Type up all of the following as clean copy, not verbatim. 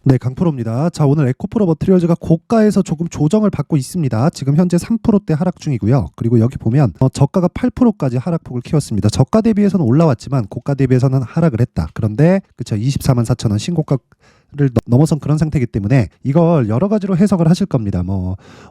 네, 강프로입니다. 자, 오늘 에코프로 머티리얼즈가 고가에서 조금 조정을 받고 있습니다. 지금 현재 3%대 하락 중이고요. 그리고 여기 보면 저가가 8%까지 하락폭을 키웠습니다. 저가 대비해서는 올라왔지만 고가 대비해서는 하락을 했다. 그런데 그쵸, 244,000원 신고가를 넘어선 그런 상태이기 때문에 이걸 여러 가지로 해석을 하실 겁니다.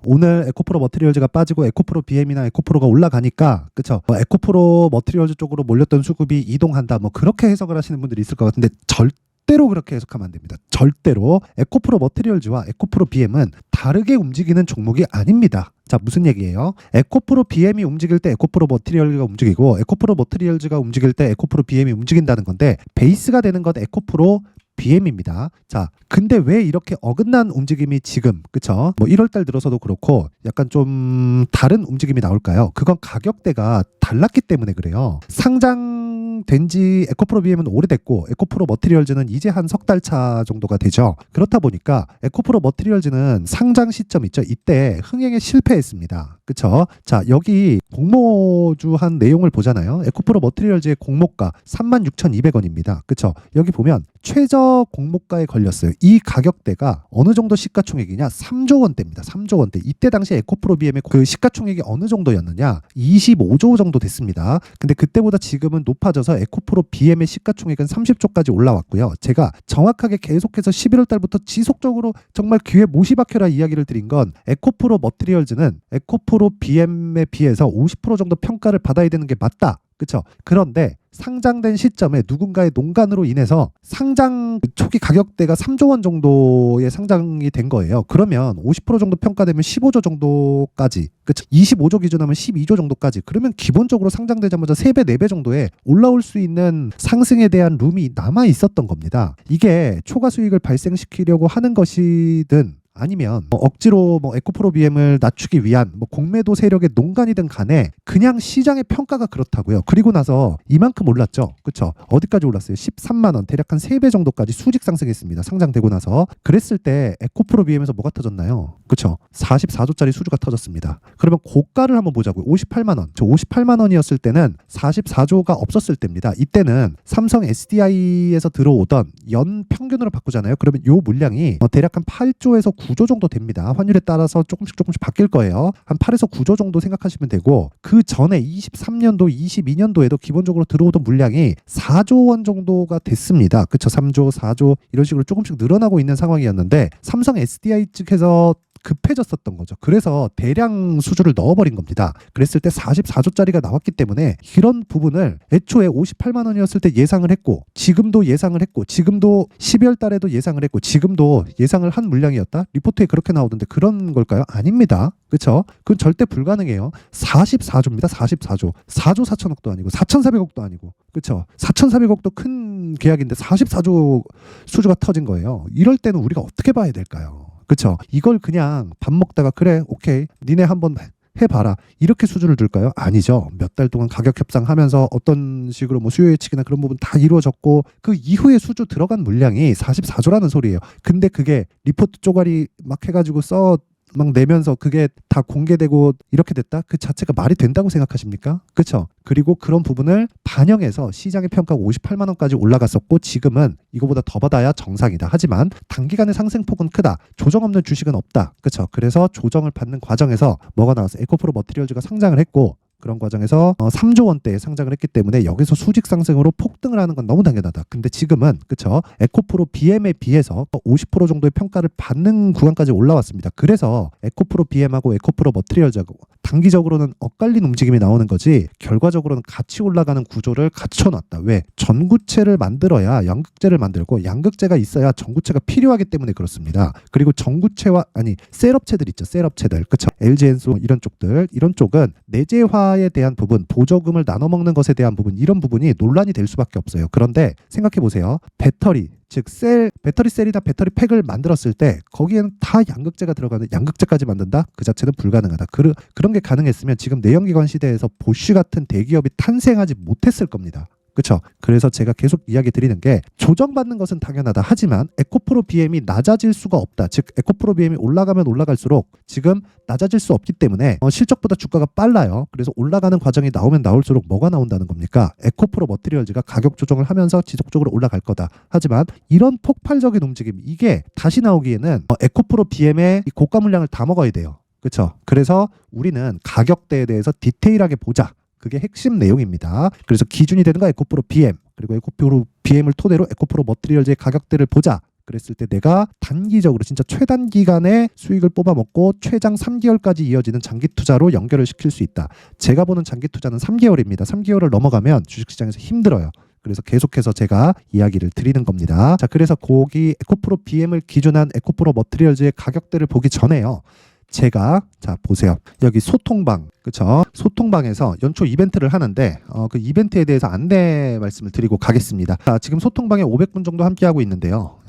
오늘 에코프로 머티리얼즈가 빠지고 에코프로 BM이나 에코프로가 올라가니까 그쵸, 에코프로 머티리얼즈 쪽으로 몰렸던 수급이 이동한다. 그렇게 해석을 하시는 분들이 있을 것 같은데 절대로 그렇게 해석하면 안 됩니다. 절대로 에코프로 머티리얼즈와 에코프로 BM은 다르게 움직이는 종목이 아닙니다. 자, 무슨 얘기예요? 에코프로 BM이 움직일 때 에코프로 머티리얼즈가 움직이고 에코프로 머티리얼즈가 움직일 때 에코프로 BM이 움직인다는 건데 베이스가 되는 건 에코프로 BM입니다. 자, 근데 왜 이렇게 어긋난 움직임이 지금, 그쵸? 1월달 들어서도 그렇고 약간 좀 다른 움직임이 나올까요? 그건 가격대가 달랐기 때문에 그래요. 상장된 지 에코프로 BM은 오래됐고 에코프로 머티리얼즈는 이제 한 석 달 차 정도가 되죠. 그렇다 보니까 에코프로 머티리얼즈는 상장 시점 있죠. 이때 흥행에 실패했습니다. 그쵸? 자, 여기 공모주한 내용을 보잖아요. 에코프로 머티리얼즈의 공모가 36,200원입니다. 그쵸? 여기 보면 최저 공모가에 걸렸어요. 이 가격대가 어느 정도 시가총액이냐? 3조 원대입니다. 3조 원대. 이때 당시 에코프로 BM의 그 시가총액이 어느 정도였느냐? 25조 정도 됐습니다. 근데 그때보다 지금은 높아져서 에코프로 BM의 시가총액은 30조까지 올라왔고요. 제가 정확하게 계속해서 11월 달부터 지속적으로 정말 귀에 못이 박혀라 이야기를 드린 건 에코프로 머티리얼즈는 에코프로 BM에 비해서 50% 정도 평가를 받아야 되는 게 맞다. 그쵸? 그런데 상장된 시점에 누군가의 농간으로 인해서 상장 초기 가격대가 3조 원 정도의 상장이 된 거예요. 그러면 50% 정도 평가되면 15조 정도까지, 그쵸? 25조 기준하면 12조 정도까지. 그러면 기본적으로 상장되자마자 3배, 4배 정도에 올라올 수 있는 상승에 대한 룸이 남아 있었던 겁니다. 이게 초과 수익을 발생시키려고 하는 것이든 아니면 억지로 에코프로 BM을 낮추기 위한 공매도 세력의 농간이든 간에 그냥 시장의 평가가 그렇다고요. 그리고 나서 이만큼 올랐죠. 그쵸? 어디까지 올랐어요? 13만 원, 대략 한 3배 정도까지 수직 상승했습니다. 상장되고 나서. 그랬을 때 에코프로 BM에서 뭐가 터졌나요? 그쵸? 44조짜리 수주가 터졌습니다. 그러면 고가를 한번 보자고요. 58만 원. 저 58만 원이었을 때는 44조가 없었을 때입니다. 이때는 삼성 SDI에서 들어오던 연 평균으로 바꾸잖아요. 그러면 요 물량이 대략 한 8조에서 9조 정도 됩니다. 환율에 따라서 조금씩 바뀔 거예요. 한 8에서 9조 정도 생각하시면 되고, 그 전에 23년도, 22년도에도 기본적으로 들어오던 물량이 4조 원 정도가 됐습니다. 그쵸? 3조, 4조 이런 식으로 조금씩 늘어나고 있는 상황이었는데 삼성 SDI 측에서 급해졌었던 거죠. 그래서 대량 수주를 넣어버린 겁니다. 그랬을 때 44조짜리가 나왔기 때문에 이런 부분을 애초에 58만 원이었을 때 예상을 했고, 지금도 예상을 했고, 지금도 12월 달에도 예상을 했고, 지금도 예상을 한 물량이었다? 리포트에 그렇게 나오던데 그런 걸까요? 아닙니다. 그쵸? 그건 절대 불가능해요. 44조입니다. 44조. 4조 4천억도 아니고 4,400억도 아니고. 그쵸? 4,400억도 큰 계약인데 44조 수주가 터진 거예요. 이럴 때는 우리가 어떻게 봐야 될까요? 그쵸? 이걸 그냥 밥 먹다가 그래, 오케이, 니네 한번 해봐라, 이렇게 수주를 둘까요? 아니죠. 몇 달 동안 가격 협상하면서 어떤 식으로 수요 예측이나 그런 부분 다 이루어졌고, 그 이후에 수주 들어간 물량이 44조라는 소리예요. 근데 그게 리포트 쪼가리 막 해가지고 막 내면서 그게 다 공개되고 이렇게 됐다? 그 자체가 말이 된다고 생각하십니까? 그쵸? 그리고 그런 부분을 반영해서 시장의 평가가 58만 원까지 올라갔었고, 지금은 이거보다 더 받아야 정상이다. 하지만 단기간의 상승폭은 크다. 조정 없는 주식은 없다. 그쵸? 그래서 조정을 받는 과정에서 뭐가 나왔어요? 에코프로 머티리얼즈가 상장을 했고, 그런 과정에서 3조 원대에 상장을 했기 때문에 여기서 수직 상승으로 폭등을 하는 건 너무 당연하다. 근데 지금은 그쵸? 에코프로 BM에 비해서 50% 정도의 평가를 받는 구간까지 올라왔습니다. 그래서 에코프로 BM하고 에코프로 머티리얼즈하고 단기적으로는 엇갈린 움직임이 나오는 거지, 결과적으로는 같이 올라가는 구조를 갖춰놨다. 왜? 전구체를 만들어야 양극재를 만들고, 양극재가 있어야 전구체가 필요하기 때문에 그렇습니다. 그리고 전구체와 셀업체들 있죠. 셀업체들. 그쵸? LG엔솔 이런 쪽들, 이런 쪽은 내재화에 대한 부분, 보조금을 나눠 먹는 것에 대한 부분, 이런 부분이 논란이 될 수밖에 없어요. 그런데 생각해 보세요. 배터리, 즉 배터리 셀이나 배터리 팩을 만들었을 때 거기에는 다 양극재가 들어가는, 양극재까지 만든다? 그 자체는 불가능하다. 그런 게 가능했으면 지금 내연기관 시대에서 보쉬 같은 대기업이 탄생하지 못했을 겁니다. 그렇죠? 그래서 제가 계속 이야기 드리는 게 조정받는 것은 당연하다. 하지만 에코프로 BM이 낮아질 수가 없다. 즉 에코프로 BM이 올라가면 올라갈수록 지금 낮아질 수 없기 때문에 실적보다 주가가 빨라요. 그래서 올라가는 과정이 나오면 나올수록 뭐가 나온다는 겁니까? 에코프로 머티리얼즈가 가격 조정을 하면서 지속적으로 올라갈 거다. 하지만 이런 폭발적인 움직임 이게 다시 나오기에는 에코프로 BM의 고가 물량을 다 먹어야 돼요. 그렇죠? 그래서 우리는 가격대에 대해서 디테일하게 보자. 그게 핵심 내용입니다. 그래서 기준이 되는 거 에코프로 BM 그리고 에코프로 BM을 토대로 에코프로 머티리얼즈의 가격대를 보자. 그랬을 때 내가 단기적으로 진짜 최단기간에 수익을 뽑아먹고 최장 3개월까지 이어지는 장기 투자로 연결을 시킬 수 있다. 제가 보는 장기 투자는 3개월입니다. 3개월을 넘어가면 주식시장에서 힘들어요. 그래서 계속해서 제가 이야기를 드리는 겁니다. 자, 그래서 거기 에코프로 BM을 기준한 에코프로 머티리얼즈의 가격대를 보기 전에요. 제가 자 보세요. 여기 소통방 그쵸? 소통방에서 연초 이벤트를 하는데 그 이벤트에 대해서 안내 말씀을 드리고 가겠습니다. 자, 지금 소통방에 500분 정도 함께하고 있는데요.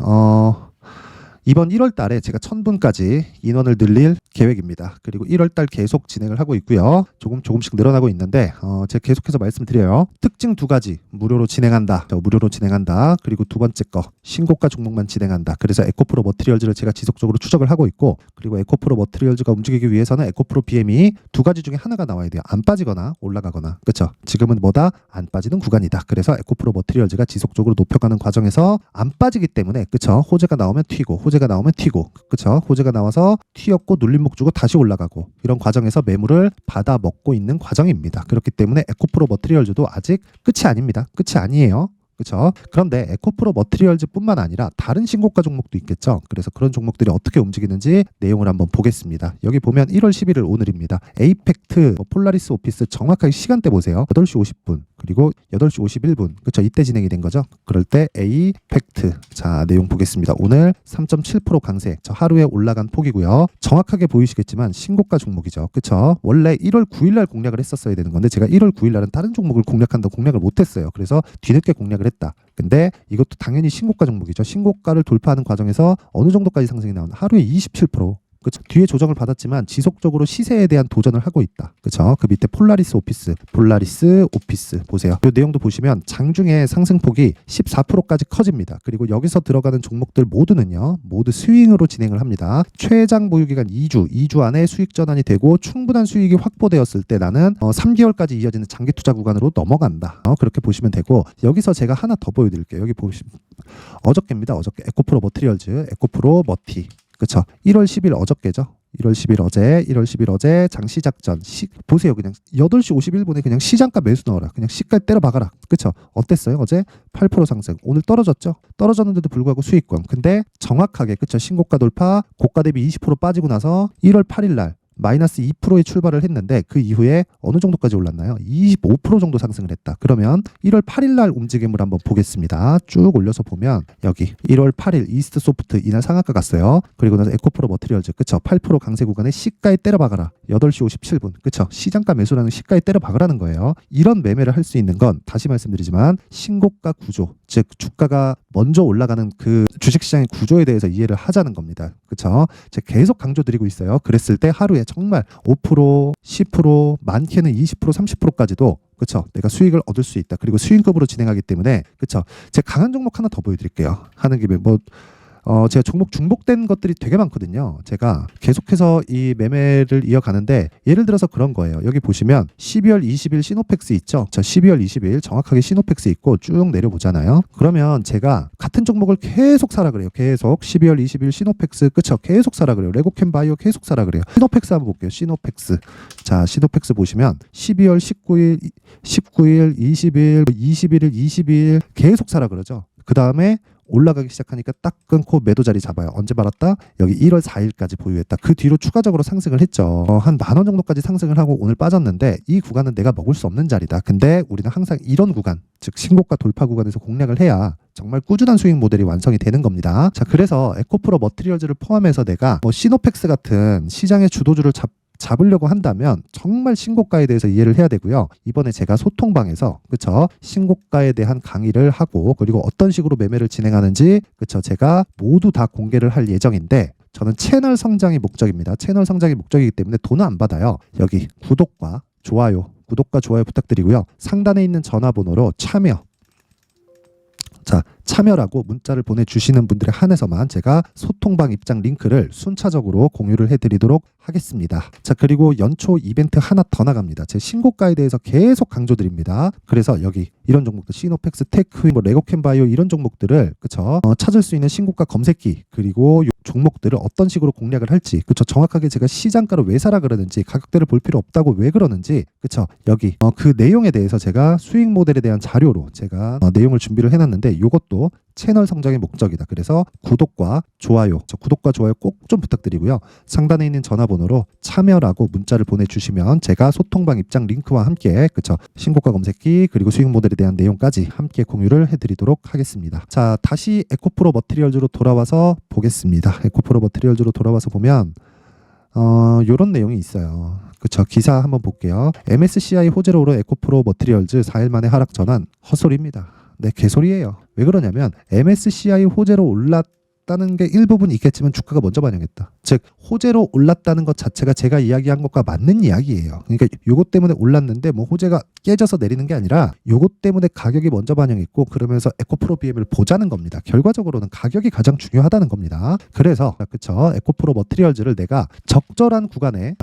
이번 1월 달에 제가 1000분까지 인원을 늘릴 계획입니다. 그리고 1월 달 계속 진행을 하고 있고요. 조금씩 늘어나고 있는데 제가 계속해서 말씀드려요. 특징 두 가지 무료로 진행한다. 무료로 진행한다. 그리고 두 번째 거 신고가 종목만 진행한다. 그래서 에코프로 머티리얼즈를 제가 지속적으로 추적을 하고 있고 그리고 에코프로 머티리얼즈가 움직이기 위해서는 에코프로 BM이 두 가지 중에 하나가 나와야 돼요. 안 빠지거나 올라가거나. 그렇죠? 지금은 뭐다? 안 빠지는 구간이다. 그래서 에코프로 머티리얼즈가 지속적으로 높여가는 과정에서 안 빠지기 때문에 그렇죠? 호재가 나오면 튀고 호재가 나오면 튀고 그렇죠? 호재가 나와서 튀었고 눌림목 주고 다시 올라가고 이런 과정에서 매물을 받아 먹고 있는 과정입니다. 그렇기 때문에 에코프로 머티리얼즈도 아직 끝이 아닙니다. 끝이 아니에요. 그렇죠? 그런데 에코프로 머티리얼즈뿐만 아니라 다른 신고가 종목도 있겠죠. 그래서 그런 종목들이 어떻게 움직이는지 내용을 한번 보겠습니다. 여기 보면 1월 11일 오늘입니다. 에이펙트, 폴라리스 오피스 정확하게 시간대 보세요. 8시 50분 그리고 8시 51분 그렇죠? 이때 진행이 된 거죠. 그럴 때 에이펙트 자 내용 보겠습니다. 오늘 3.7% 강세 하루에 올라간 폭이고요. 정확하게 보이시겠지만 신고가 종목이죠. 그렇죠? 원래 1월 9일 날 공략을 했었어야 되는 건데 제가 1월 9일 날은 다른 종목을 공략한다고 공략을 못했어요. 그래서 뒤늦게 공략을 했다. 근데 이것도 당연히 신고가 종목이죠. 신고가를 돌파하는 과정에서 어느 정도까지 상승이 나오나 하루에 27% 그렇죠. 뒤에 조정을 받았지만 지속적으로 시세에 대한 도전을 하고 있다. 그렇죠. 그 밑에 폴라리스 오피스 보세요. 이 내용도 보시면 장중에 상승폭이 14%까지 커집니다. 그리고 여기서 들어가는 종목들 모두 스윙으로 진행을 합니다. 최장 보유 기간 2주 안에 수익 전환이 되고 충분한 수익이 확보되었을 때 나는 3개월까지 이어지는 장기 투자 구간으로 넘어간다. 그렇게 보시면 되고 여기서 제가 하나 더 보여드릴게요. 여기 보시면 어저께입니다. 어저께 에코프로 머티리얼즈 에코프로 머티 그렇죠. 1월 10일 어저께죠. 1월 10일 어제 장 시작 전 보세요. 그냥 8시 51분에 그냥 시장가 매수 넣어라. 그냥 시가 때려 박아라. 그렇죠. 어땠어요? 어제 8% 상승. 오늘 떨어졌죠. 떨어졌는데도 불구하고 수익권. 근데 정확하게 그렇죠. 신고가 돌파 고가 대비 20% 빠지고 나서 1월 8일 날 마이너스 2%의 출발을 했는데 그 이후에 어느 정도까지 올랐나요? 25% 정도 상승을 했다. 그러면 1월 8일 날 움직임을 한번 보겠습니다. 쭉 올려서 보면 여기 1월 8일 이스트 소프트 이날 상한가 갔어요. 그리고 나서 에코프로 머티리얼즈 그쵸? 8% 강세 구간에 시가에 때려 박아라. 8시 57분 그쵸? 시장가 매수라는 시가에 때려 박으라는 거예요. 이런 매매를 할 수 있는 건 다시 말씀드리지만 신고가 구조 즉 주가가 먼저 올라가는 그 주식시장의 구조에 대해서 이해를 하자는 겁니다. 그쵸? 제가 계속 강조드리고 있어요. 그랬을 때 하루에 정말 5%, 10%, 많게는 20%, 30%까지도 그렇죠. 내가 수익을 얻을 수 있다. 그리고 수익급으로 진행하기 때문에 그렇죠. 제가 강한 종목 하나 더 보여드릴게요. 하는 김에 제가 종목 중복된 것들이 되게 많거든요. 제가 계속해서 이 매매를 이어가는데 예를 들어서 그런 거예요. 여기 보시면 12월 20일 시노펙스 있죠. 자, 12월 20일 정확하게 시노펙스 있고 쭉 내려보잖아요. 그러면 제가 같은 종목을 계속 사라 그래요. 계속 12월 20일 시노펙스 그쵸. 계속 사라 그래요. 레고캠 바이오 계속 사라 그래요. 시노펙스 한번 볼게요. 시노펙스. 자, 시노펙스 보시면 12월 19일, 20일, 21일, 22일 계속 사라 그러죠. 그 다음에 올라가기 시작하니까 딱 끊고 매도 자리 잡아요. 언제 말았다? 여기 1월 4일까지 보유했다. 그 뒤로 추가적으로 상승을 했죠. 한 10,000원 정도까지 상승을 하고 오늘 빠졌는데 이 구간은 내가 먹을 수 없는 자리다. 근데 우리는 항상 이런 구간, 즉 신고가 돌파 구간에서 공략을 해야 정말 꾸준한 수익 모델이 완성이 되는 겁니다. 자, 그래서 에코프로 머티리얼즈를 포함해서 내가 시노펙스 같은 시장의 주도주를 잡으려고 한다면 정말 신고가에 대해서 이해를 해야 되고요. 이번에 제가 소통방에서 그쵸 신고가에 대한 강의를 하고 그리고 어떤 식으로 매매를 진행하는지 그쵸 제가 모두 다 공개를 할 예정인데 저는 채널 성장이 목적입니다. 채널 성장이 목적이기 때문에 돈은 안 받아요. 여기 구독과 좋아요 부탁드리고요. 상단에 있는 전화번호로 참여 자, 참여라고 문자를 보내주시는 분들에 한해서만 제가 소통방 입장 링크를 순차적으로 공유를 해드리도록 하겠습니다. 자, 그리고 연초 이벤트 하나 더 나갑니다. 제 신고가에 대해서 계속 강조드립니다. 그래서 여기 이런 종목들 시노펙스, 테크, 뭐 레고캠바이오 이런 종목들을 그쵸? 찾을 수 있는 신고가 검색기 그리고 요 종목들을 어떤 식으로 공략을 할지 그쵸? 정확하게 제가 시장가를 왜 사라 그러는지 가격대를 볼 필요 없다고 왜 그러는지 그쵸? 여기 그 내용에 대해서 제가 수익 모델에 대한 자료로 제가 내용을 준비를 해놨는데 이것도 채널 성장의 목적이다. 그래서 구독과 좋아요 꼭 좀 부탁드리고요. 상단에 있는 전화번호로 참여라고 문자를 보내주시면 제가 소통방 입장 링크와 함께 그쵸 신고가 검색기 그리고 수익 모델에 대한 내용까지 함께 공유를 해드리도록 하겠습니다. 자, 다시 에코프로 머티리얼즈로 돌아와서 보겠습니다. 에코프로 머티리얼즈로 돌아와서 보면 요런 내용이 있어요. 그쵸, 기사 한번 볼게요. MSCI 호재로 오른 에코프로 머티리얼즈 4일 만에 하락 전환. 헛소리입니다. 네, 개소리예요. 왜 그러냐면 MSCI 호재로 올랐다는 게 일부분 있겠지만 주가가 먼저 반영했다. 즉 호재로 올랐다는 것 자체가 제가 이야기한 것과 맞는 이야기예요. 그러니까 요것 때문에 올랐는데 뭐 호재가 깨져서 내리는 게 아니라 요것 때문에 가격이 먼저 반영했고 그러면서 에코프로 BM을 보자는 겁니다. 결과적으로는 가격이 가장 중요하다는 겁니다. 그래서 그쵸 에코프로 머티리얼즈를 내가 적절한 구간에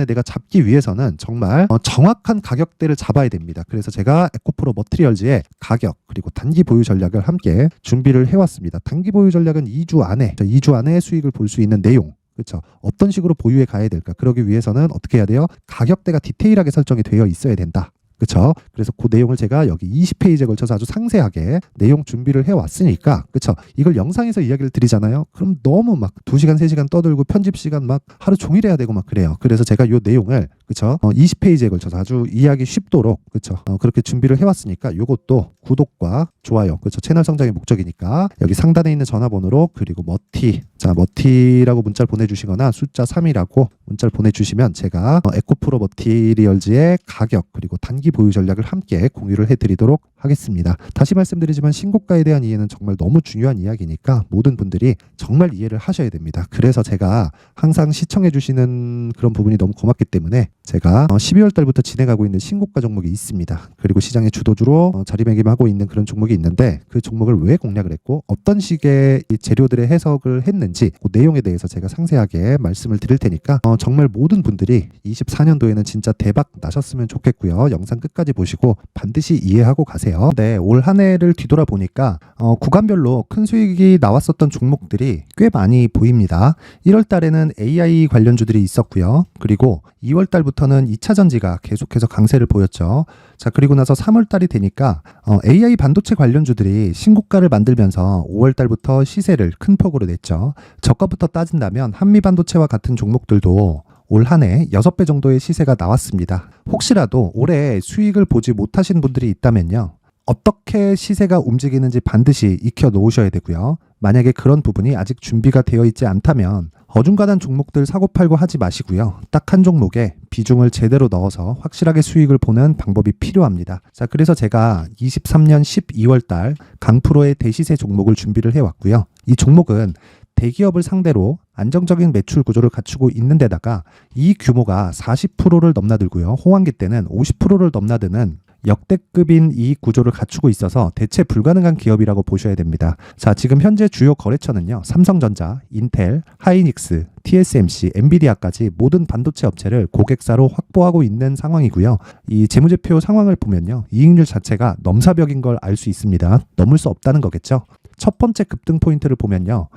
내가 잡기 위해서는 정말 정확한 가격대를 잡아야 됩니다. 그래서 제가 에코프로 머티리얼즈의 가격 그리고 단기 보유 전략을 함께 준비를 해왔습니다. 단기 보유 전략은 2주 안에 수익을 볼 수 있는 내용 그렇죠. 어떤 식으로 보유해 가야 될까? 그러기 위해서는 어떻게 해야 돼요? 가격대가 디테일하게 설정이 되어 있어야 된다. 그렇죠. 그래서 그 내용을 제가 여기 20페이지에 걸쳐서 아주 상세하게 내용 준비를 해왔으니까 그렇죠. 이걸 영상에서 이야기를 드리잖아요. 그럼 너무 막 2시간 3시간 떠들고 편집 시간 막 하루 종일 해야 되고 막 그래요. 그래서 제가 이 내용을 그렇죠. 20페이지에 걸쳐서 아주 이해하기 쉽도록 그렇죠. 그렇게 준비를 해왔으니까 이것도 구독과 좋아요 그렇죠. 채널 성장의 목적이니까 여기 상단에 있는 전화번호로 그리고 머티라고 문자를 보내주시거나 숫자 3이라고 문자를 보내주시면 제가 에코프로 머티리얼즈의 가격 그리고 단기 보유 전략을 함께 공유를 해드리도록 하겠습니다. 다시 말씀드리지만 신고가에 대한 이해는 정말 너무 중요한 이야기니까 모든 분들이 정말 이해를 하셔야 됩니다. 그래서 제가 항상 시청해주시는 그런 부분이 너무 고맙기 때문에 제가 12월 달부터 진행하고 있는 신고가 종목이 있습니다. 그리고 시장의 주도주로 자리매김하고 있는 그런 종목이 있는데 그 종목을 왜 공략을 했고 어떤 식의 재료들의 해석을 했는지 그 내용에 대해서 제가 상세하게 말씀을 드릴 테니까 정말 모든 분들이 24년도에는 진짜 대박 나셨으면 좋겠고요. 영상 끝까지 보시고 반드시 이해하고 가세요. 네, 올 한 해를 뒤돌아보니까 구간별로 큰 수익이 나왔었던 종목들이 꽤 많이 보입니다. 1월 달에는 AI 관련주들이 있었고요. 그리고 2월 달부터는 2차 전지가 계속해서 강세를 보였죠. 자, 그리고 나서 3월 달이 되니까 AI 반도체 관련주들이 신고가를 만들면서 5월 달부터 시세를 큰 폭으로 냈죠. 저가부터 따진다면 한미 반도체와 같은 종목들도 올 한 해 6배 정도의 시세가 나왔습니다. 혹시라도 올해 수익을 보지 못하신 분들이 있다면요. 어떻게 시세가 움직이는지 반드시 익혀 놓으셔야 되고요. 만약에 그런 부분이 아직 준비가 되어 있지 않다면 어중간한 종목들 사고팔고 하지 마시고요. 딱 한 종목에 비중을 제대로 넣어서 확실하게 수익을 보는 방법이 필요합니다. 자, 그래서 제가 23년 12월 달 강프로의 대시세 종목을 준비를 해왔고요. 이 종목은 대기업을 상대로 안정적인 매출 구조를 갖추고 있는 데다가 이 규모가 40%를 넘나들고요. 호황기 때는 50%를 넘나드는 역대급인 이익 구조를 갖추고 있어서 대체 불가능한 기업이라고 보셔야 됩니다. 자, 지금 현재 주요 거래처는요. 삼성전자, 인텔, 하이닉스, TSMC, 엔비디아까지 모든 반도체 업체를 고객사로 확보하고 있는 상황이고요. 이 재무제표 상황을 보면요. 이익률 자체가 넘사벽인 걸 알 수 있습니다. 넘을 수 없다는 거겠죠. 첫 번째 급등 포인트를 보면요.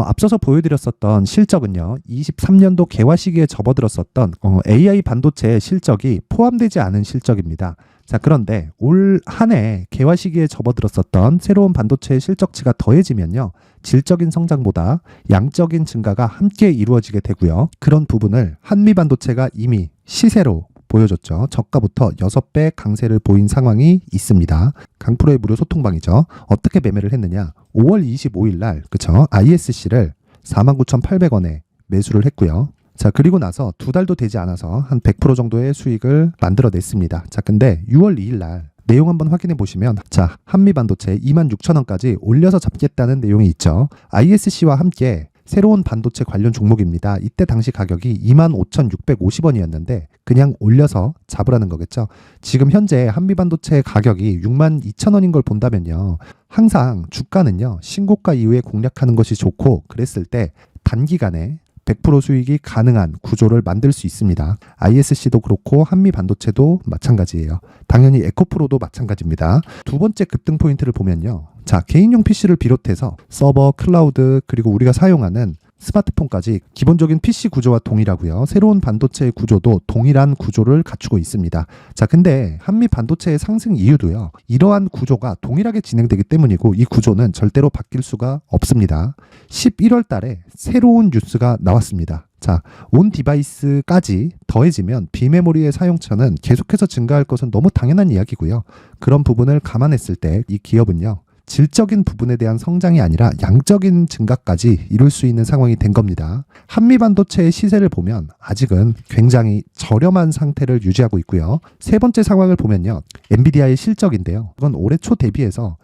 앞서서 보여드렸었던 실적은요. 23년도 개화 시기에 접어들었었던 AI 반도체의 실적이 포함되지 않은 실적입니다. 자, 그런데 올 한 해 개화 시기에 접어들었었던 새로운 반도체의 실적치가 더해지면요. 질적인 성장보다 양적인 증가가 함께 이루어지게 되고요. 그런 부분을 한미 반도체가 이미 시세로 보여줬죠. 저가부터 6배 강세를 보인 상황이 있습니다. 강프로의 무료 소통방이죠. 어떻게 매매를 했느냐. 5월 25일 날 그쵸? ISC를 49,800원에 매수를 했고요. 자, 그리고 나서 2달도 되지 않아서 한 100% 정도의 수익을 만들어냈습니다. 자, 근데 6월 2일 날 내용 한번 확인해 보시면 자, 한미 반도체 26,000원까지 올려서 잡겠다는 내용이 있죠. ISC와 함께 새로운 반도체 관련 종목입니다. 이때 당시 가격이 25,650원이었는데 그냥 올려서 잡으라는 거겠죠. 지금 현재 한미반도체 가격이 62,000원인 걸 본다면요. 항상 주가는요. 신고가 이후에 공략하는 것이 좋고 그랬을 때 단기간에 100% 수익이 가능한 구조를 만들 수 있습니다. ISC도 그렇고 한미반도체도 마찬가지예요. 당연히 에코프로도 마찬가지입니다. 두 번째 급등 포인트를 보면요. 자, 개인용 PC를 비롯해서 서버, 클라우드, 그리고 우리가 사용하는 스마트폰까지 기본적인 PC 구조와 동일하고요. 새로운 반도체의 구조도 동일한 구조를 갖추고 있습니다. 자, 근데 한미 반도체의 상승 이유도요. 이러한 구조가 동일하게 진행되기 때문이고 이 구조는 절대로 바뀔 수가 없습니다. 11월 달에 새로운 뉴스가 나왔습니다. 자, 온 디바이스까지 더해지면 비메모리의 사용처는 계속해서 증가할 것은 너무 당연한 이야기고요. 그런 부분을 감안했을 때 이 기업은요. 질적인 부분에 대한 성장이 아니라 양적인 증가까지 이룰 수 있는 상황이 된 겁니다. 한미반도체의 시세를 보면 아직은 굉장히 저렴한 상태를 유지하고 있고요. 세 번째 상황을 보면요. 엔비디아의 실적인데요. 이건 올해 초 대비해서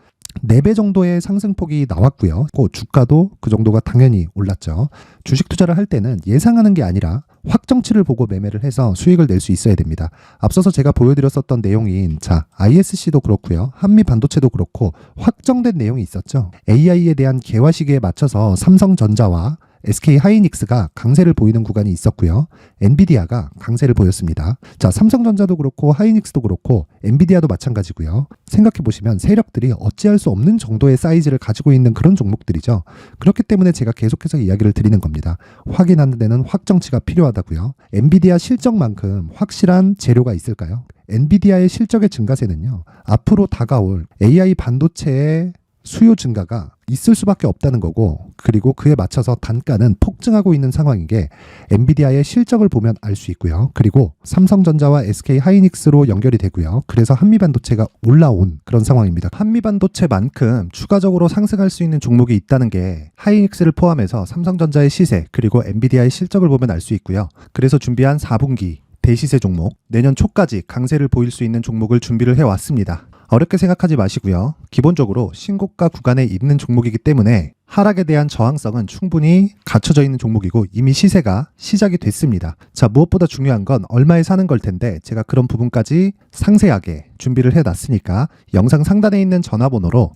4배 정도의 상승폭이 나왔고요. 그 주가도 그 정도가 당연히 올랐죠. 주식 투자를 할 때는 예상하는 게 아니라 확정치를 보고 매매를 해서 수익을 낼 수 있어야 됩니다. 앞서서 제가 보여드렸었던 내용인 ISC도 그렇고요. 한미 반도체도 그렇고 확정된 내용이 있었죠. AI에 대한 개화 시기에 맞춰서 삼성전자와 SK 하이닉스가 강세를 보이는 구간이 있었고요. 엔비디아가 강세를 보였습니다. 자, 삼성전자도 그렇고 하이닉스도 그렇고 엔비디아도 마찬가지고요. 생각해 보시면 세력들이 어찌할 수 없는 정도의 사이즈를 가지고 있는 그런 종목들이죠. 그렇기 때문에 제가 계속해서 이야기를 드리는 겁니다. 확인하는 데는 확정치가 필요하다고요. 엔비디아 실적만큼 확실한 재료가 있을까요? 엔비디아의 실적의 증가세는요. 앞으로 다가올 AI 반도체의 수요 증가가 있을 수밖에 없다는 거고 그리고 그에 맞춰서 단가는 폭증하고 있는 상황인 게 엔비디아의 실적을 보면 알 수 있고요. 그리고 삼성전자와 SK 하이닉스로 연결이 되고요. 그래서 한미반도체가 올라온 그런 상황입니다. 한미반도체만큼 추가적으로 상승할 수 있는 종목이 있다는 게 하이닉스를 포함해서 삼성전자의 시세 그리고 엔비디아의 실적을 보면 알 수 있고요. 그래서 준비한 4분기 대시세 종목, 내년 초까지 강세를 보일 수 있는 종목을 준비를 해왔습니다. 어렵게 생각하지 마시고요. 기본적으로 신고가 구간에 있는 종목이기 때문에 하락에 대한 저항성은 충분히 갖춰져 있는 종목이고 이미 시세가 시작이 됐습니다. 자, 무엇보다 중요한 건 얼마에 사는 걸 텐데 제가 그런 부분까지 상세하게 준비를 해놨으니까 영상 상단에 있는 전화번호로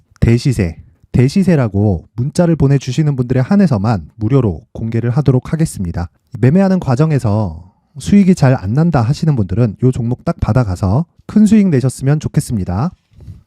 대시세라고 문자를 보내주시는 분들에 한해서만 무료로 공개를 하도록 하겠습니다. 매매하는 과정에서 수익이 잘 안 난다 하시는 분들은 이 종목 딱 받아가서 큰 수익 내셨으면 좋겠습니다.